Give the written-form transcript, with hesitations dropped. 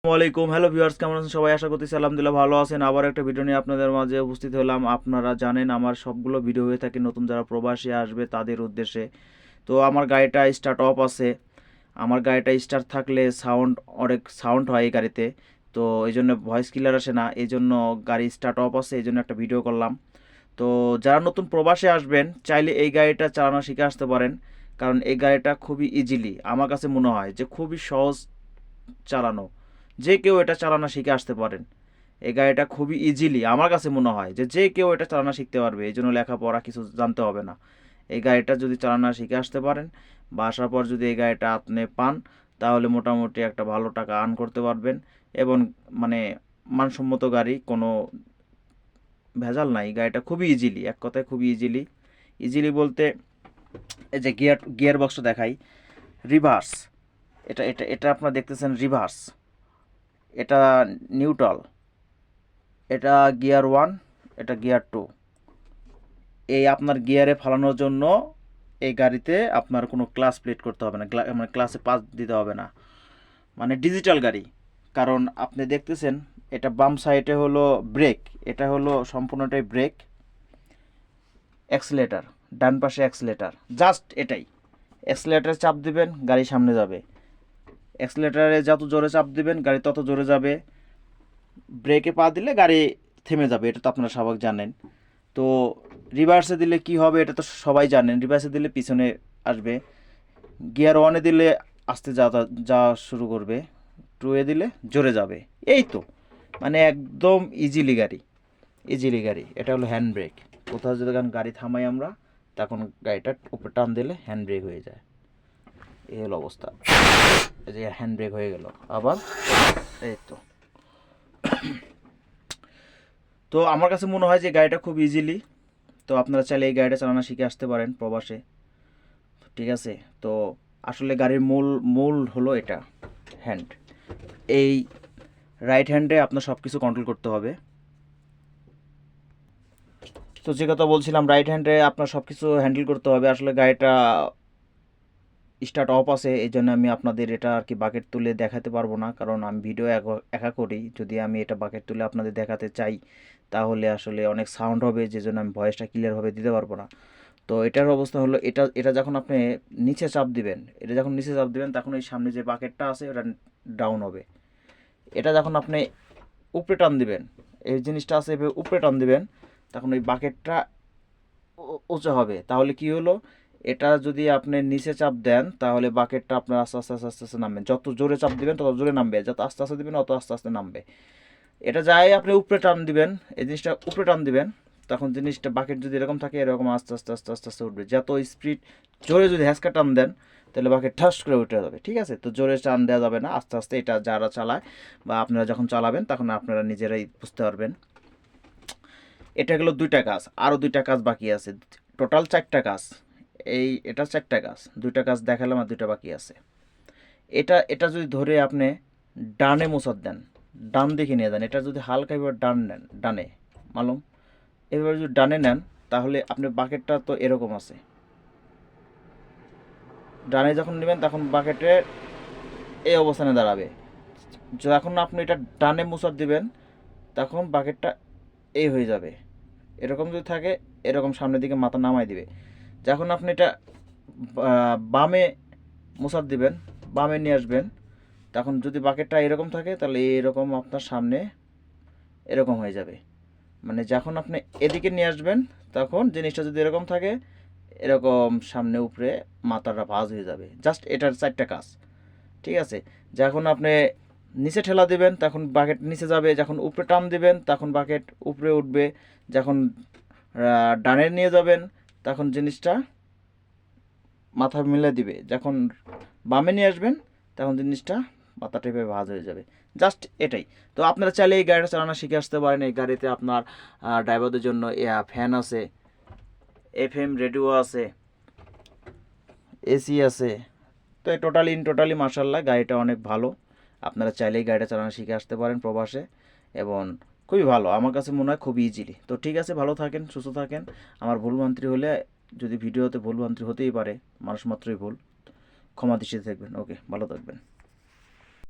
আসসালামাইকুম, hello viewers, কেমন আছেন সবাই? আশা করতেছি আলহামদুলিল্লাহ ভালো আছেন। আবার একটা ভিডিও নিয়ে আপনাদের মাঝে উপস্থিত হলাম। আপনারা জানেন আমার সবগুলো ভিডিও হয়ে থাকে নতুন যারা প্রবাসী আসবে তাদের উদ্দেশ্যে। তো আমার গাড়িটা স্টার্ট অফ আছে। আমার গাড়িটা স্টার্ট থাকলে অনেক সাউন্ড হয় এই গাড়িতে। তো এই জন্য ভয়েস ক্লিয়ার আসে না, এই জন্য গাড়ি স্টার্ট অফ আছে, এই জন্য একটা ভিডিও করলাম। তো যারা নতুন প্রবাসে আসবেন চাইলে এই গাড়িটা চালানো শিখে আসতে পারেন। কারণ এই গাড়িটা খুবই ইজিলি, আমার কাছে মনে হয় যে খুবই সহজ চালানো। যে কেউ এটা চালানো শিখে আসতে পারেন। এই গাড়িটা খুবই ইজিলি, আমার কাছে মনে হয় যে যে কেউ এটা চালানো শিখতে পারবে, এই জন্য লেখাপড়া কিছু জানতে হবে না। এই গাড়িটা যদি চালানো শিখে আসতে পারেন বা আসার পর যদি এই গাড়িটা আপনি পান, তাহলে মোটামুটি একটা ভালো টাকা আর্ন করতে পারবেন। এবং মানে মানসম্মত গাড়ি, কোনো ভেজাল নাই। গাড়িটা খুবই ইজিলি, এক কথায় খুবই ইজিলি। ইজিলি বলতে এই যে গিয়ার বক্সটা দেখাই, রিভার্স। এটা আপনারা দেখতেছেন রিভার্স, এটা নিউট্রাল, এটা গিয়ার ওয়ান, এটা গিয়ার টু। এই আপনার গিয়ারে ফালানোর জন্য এই গাড়িতে আপনার কোনো ক্লাস প্লেট করতে হবে না, মানে ক্লাসে পাস দিতে হবে না, মানে ডিজিটাল গাড়ি। কারণ আপনি দেখতেছেন এটা বাম সাইডে হলো ব্রেক, এটা হলো সম্পূর্ণটাই ব্রেক, অ্যাক্সিলেটার, ডান পাশে অ্যাক্সিলেটার, জাস্ট এটাই। অ্যাক্সিলেটারে চাপ দিবেন গাড়ি সামনে যাবে, অ্যাক্সিলেটারে যত জোরে চাপ দিবেন গাড়ি তত জোরে যাবে, ব্রেকে পা দিলে গাড়ি থেমে যাবে, এটা তো আপনারা সবাই জানেন। তো রিভার্সে দিলে কি হবে এটা তো সবাই জানেন, রিভার্সে দিলে পিছনে আসবে, গিয়ার ওয়ানে দিলে আস্তে যাওয়া শুরু করবে, টুয়ে দিলে জোরে যাবে। এই তো, মানে একদম ইজিলি গাড়ি, ইজিলি গাড়ি। এটা হলো হ্যান্ড ব্রেক। কোথাও যদি গাড়ি থামাই আমরা, তখন গাড়িটা উপরে টান দিলে হ্যান্ড ব্রেক হয়ে যায়। এই হলো অবস্থা, এই যে হ্যান্ড ব্রেক হয়ে গেল আবার। এই তো। তো আমার কাছে মনে হয় যে গাড়িটা খুব ইজিলি। তো আপনারা চাইলে এই গাড়িটা চালানো শিখে আসতে পারেন প্রবাসে। ঠিক আছে। তো আসলে গাড়ির মূল মূল হলো এটা, হ্যান্ড। এই রাইট হ্যান্ডে আপনার সব কিছু কন্ট্রোল করতে হবে। তো যে কথা বলছিলাম, রাইট হ্যান্ডে আপনার সব কিছু হ্যান্ডেল করতে হবে। আসলে গাড়িটা স্টার্ট অফ আছে, এই জন্য আমি আপনাদের এটা আর কি বাকেট তুলে দেখাতে পারবো না, কারণ আমি ভিডিও একা করি। যদি আমি এটা বাকেট তুলে আপনাদের দেখাতে চাই তাহলে আসলে অনেক সাউন্ড হবে, যে জন্য আমি ভয়েসটা ক্লিয়ারভাবে দিতে পারবো না। তো এটার অবস্থা হলো, এটা এটা যখন আপনি নিচে চাপ দিবেন, এটা যখন নিচে চাপ দিবেন তখন এই সামনে যে বাকেটটা আছে ওটা ডাউন হবে। এটা যখন আপনি উপরে টান দিবেন, এই জিনিসটা আছে এভাবে উপরে টান দিবেন, তখন ওই বাকেটটা উঁচু হবে। তাহলে কি হলো, এটা যদি আপনি নিচে চাপ দেন তাহলে বাকেটটা আপনার আস্তে আস্তে আস্তে আস্তে আস্তে নামবে। যত জোরে চাপ দিবেন তত জোরে নামবে, যত আস্তে আস্তে দিবেন তত আস্তে আস্তে নামবে। এটা যাই আপনি উপরে টান দিবেন, এই জিনিসটা উপরে টান দিবেন, তখন জিনিসটা বাকেট যদি এরকম থাকে এরকম আস্তে আস্তে আস্তে আস্তে আস্তে উঠবে। যত স্পিড জোরে যদি হ্যাসকা টান দেন তাহলে বাকেট ঠাস করে উঠে যাবে। ঠিক আছে। তো জোরে টান দেওয়া যাবে না, আস্তে আস্তে। এটা যারা চালায় বা আপনারা যখন চালাবেন তখন আপনারা নিজেরাই বুঝতে পারবেন। এটা গেলো দুইটা কাজ, আরও দুইটা কাজ বাকি আছে, টোটাল চারটা কাজ। এটা চারটা কাজ, দুইটা কাজ দেখালাম আর দুইটা বাকি আছে। এটা এটা যদি ধরে আপনি ডানে মোছাত দেন, ডান দিকে নিয়ে যান, এটা যদি হালকা এবার ডান নেন, ডানে মালুম, এবার যদি ডানে নেন তাহলে আপনি বাকেটটা তো এরকম আছে, ডানে যখন নেবেন তখন বাকেটে এই অবস্থানে দাঁড়াবে। যখন আপনি এটা ডানে মোছাত দিবেন তখন বাকেটটা এই হয়ে যাবে। এরকম যদি থাকে এরকম সামনের দিকে মাথা নামাই দিবে। যখন আপনি এটা বামে মোছাত দিবেন, বামে নিয়ে আসবেন, তখন যদি বাকেটটা এরকম থাকে তাহলে এরকম আপনার সামনে এরকম হয়ে যাবে। মানে যখন আপনি এদিকে নিয়ে আসবেন তখন জিনিসটা যদি এরকম থাকে এরকম সামনে উপরে মাথাটা ভাঁজ হয়ে যাবে। জাস্ট এটার চারটা কাজ। ঠিক আছে। যখন আপনি নিচে ঠেলা দিবেন তখন বাকেট নিচে যাবে, যখন উপরে টান দিবেন তখন বাকেট উপরে উঠবে, যখন ডানে নিয়ে যাবেন তখন জিনিসটা মাথা মিলে দিবে, যখন বামে নিয়ে আসবেন তখন জিনিসটা মাথা টেপে ভাঁজ হয়ে যাবে। জাস্ট এটাই। তো আপনারা চাইলে এই গাড়িটা চালানো শিখে আসতে পারেন। এই গাড়িতে আপনার ড্রাইভারদের জন্য ফ্যান আছে, এফএম রেডিও আছে, এসি আছে। তো টোটালি মার্শাল্লাহ গাড়িটা অনেক ভালো। আপনারা চাইলেই গাড়িটা চালানো শিখে আসতে পারেন প্রবাসে, এবং খুবই ভালো, আমার কাছে মনে হয় খুবই ইজিলি। তো ঠিক আছে, ভালো থাকেন, সুস্থ থাকেন। আমার ভুলভ্রান্তি হলে, যদি ভিডিওতে ভুলভ্রান্তি হতেই পারে, মানুষ মাত্রই ভুল, ক্ষমা দৃষ্টিতে থাকবেন। ওকে, ভালো থাকবেন।